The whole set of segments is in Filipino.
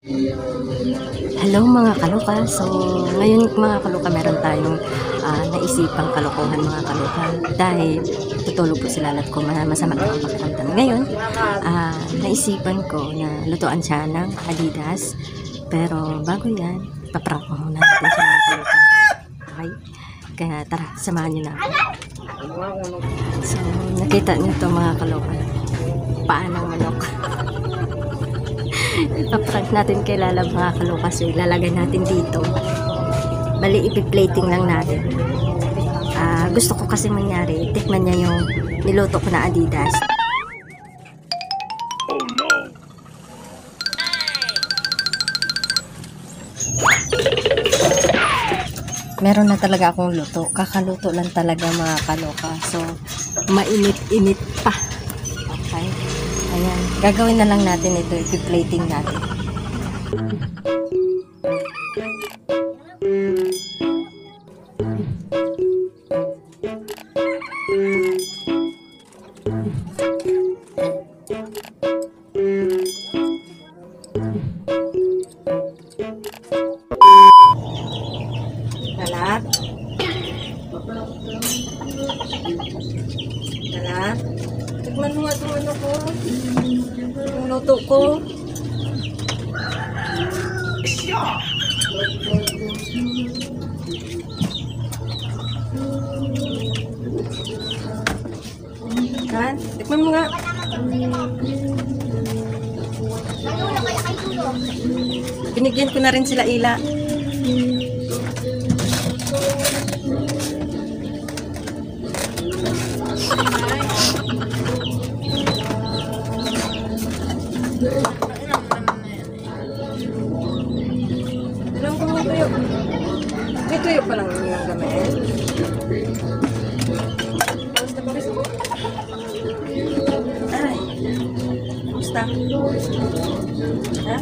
Hello mga kaluka. So, ngayon mga kaluka, meron tayong naisipang kalokohan mga kaluka. Dahil tutulog po sila at ko masama ang pakiramdam. Ngayon, naisipan ko na lutuan siya ng Adidas. Pero bago yan, paprank ko muna natin siya mga kaluka. Okay? Kaya tara, samahan nyo na ako. So, nakita nyo to mga kaluka. Paan ng manok. Ipaprank natin kay Lala mga kaluka. So ilalagay natin dito. Bali ipi-plating lang natin. Gusto ko kasi mangyari, tikman niya yung niluto ko na Adidas. Oh no! Meron na talaga akong luto. Kakaluto lang talaga mga kaluka. So mainit-init pa. Okay? Ayan, gagawin na lang natin ito, ipi-plating natin. Dalat. Dalat. Tikman mo nga itong ano ko. Yung luto ko. Kan? Tikman mo nga. Binigyan ko na rin sila Ila. Ilang ko mga tuyo. May tuyo pa lang yung gamit. Basta pa rin. Ay. Basta. Ha?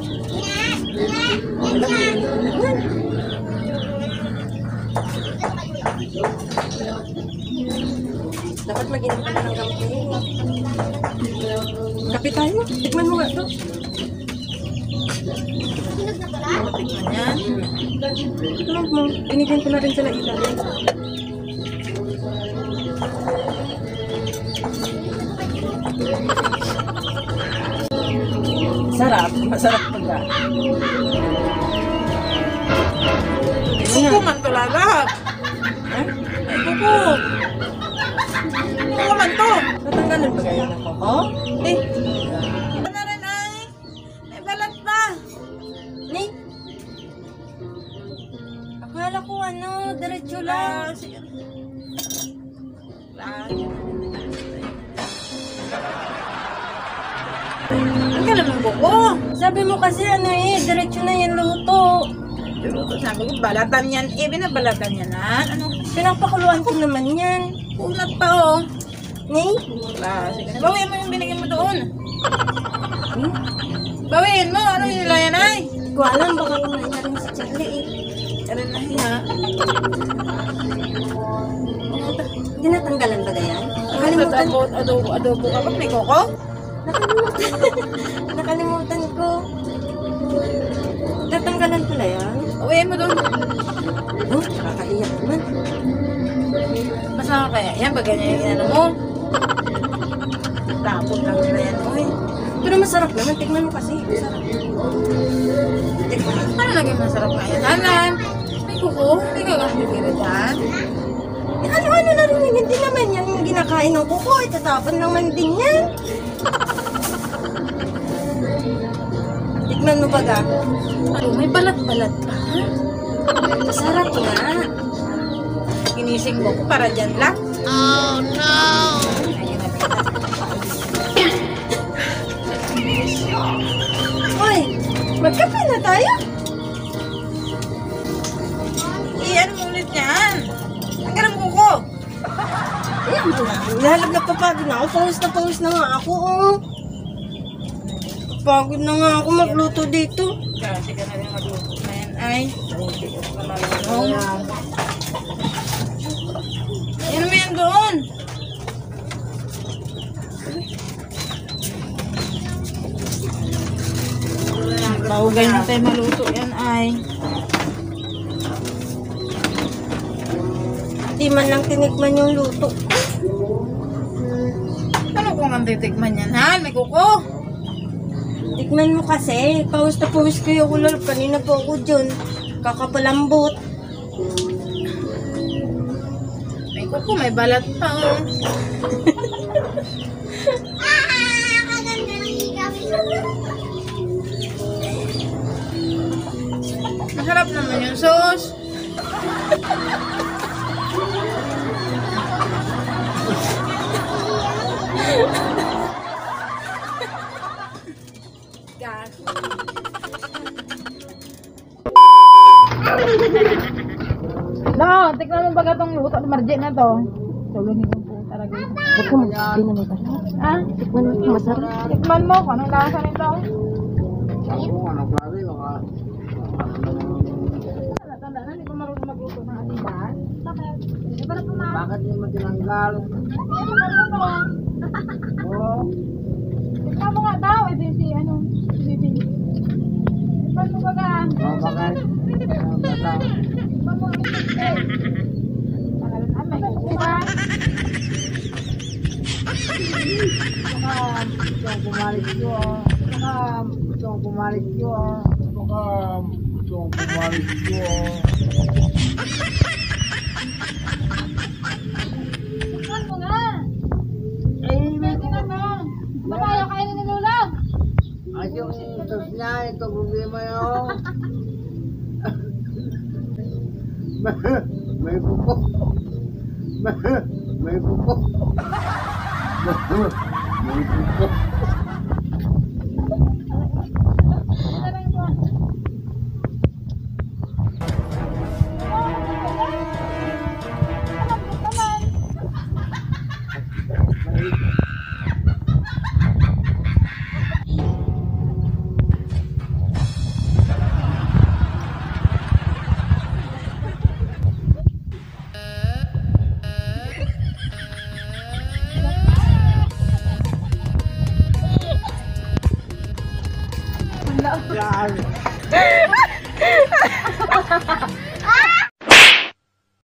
Dapat mag-inom ka na ng gamit ngayon. Kape tayo. Tikman mo nga ito. Tikman yan. Tikman mo. Binigyan ko na rin sila Ila. Sarap. Masarap pagka. Kuko man talaga. Ha? Ay, kuko. Kuko man to. Natanggalan ba kayo ng koko? Eh, Ano na rin ay? May balat pa. ni. Akala ko ano, diretso lang. Sige. Ang gano'n ng kuko. Sabi mo kasi ano diretso na yung luto. Pero sabi ko, balatan yan. Eh, binabalatan yan na. Ano? Pinapakuluan ko naman yan. Unat pa oh. Ni? Sige na. Bawiin mo yung binigyan mo doon. Hmm? Bawiin mo. Ano yung nilayan ay? Hindi ko alam, baka kumain na rin si Charlie eh. Ano na hiya? Hindi natanggalan ba yan? Nakalimutan. Adobo ka ba? May koko? Nakalimutan ko. Natanggalan pala yan? Bawiin mo doon. Oh, nakakaiyak naman. Masama kaya yan? Pag ganyan yung ano mo? Tapon lang nila yan. Uy. Pero masarap naman, tignan mo kasi. Masarap. Tignan mo. Ano naging masarap kaya? Alam. May kuko. May gagawin dyan. Eh, ano-ano na rin, hindi naman yan yung ginakain ng kuko. Itatapon naman din yan. Tignan mo baga. Ano, may balat-balat pa. Masarap nga. Ginising mo ko para dyan lang. Oh, no! Hoy, magkape na tayo? Iyan mo ulit yan. Ang ganang kuko. Ayan, lalag na papagod na ako. Pawis na nga ako. Oh. Pagod na nga ako magluto dito. Kasi ka na rin magluto na yan ay. Marunong. Yan mo yan doon. Maugay na tayo maluto yan ay. Di man lang tinikman yung luto. Ano kung ang titikman yan ha? May kuko. Tikman mo kasi, pawis na pawis kayo ko lalo. Kanina po ako dyan. Kakapalambot. May kuko, may balat pa oh. Masarap naman yung sauce. No, tikman mo ba itong luto ni Marje na to? Tulungin mo po talaga. Huwag ka magsabi na may bala. Ha? Tikman mo kung masarap. Tikman mo kung anong lasa nito. Tanda na, hindi ko marunong magluto ng ating bahan. Bakit? Hindi ba na pumakas? Bakit hindi mo tinanggal? Hindi ko marunong. Oo. Tikman mo nga daw. Ito yung si Bibi. Tikman mo ba ka? Bakit? Bata. Tikman mo nga ito. Pangalan may kukuha. Itong pumalit ko ah. Itong pumalit ko ah. Itong pumalit ko ah. Tikman mo nga. Tikman mo. Mataya kayo ni Lulog. Ay, yung sinutos niya, ito problema yun. May kuko. May kuko. May kuko. Yan.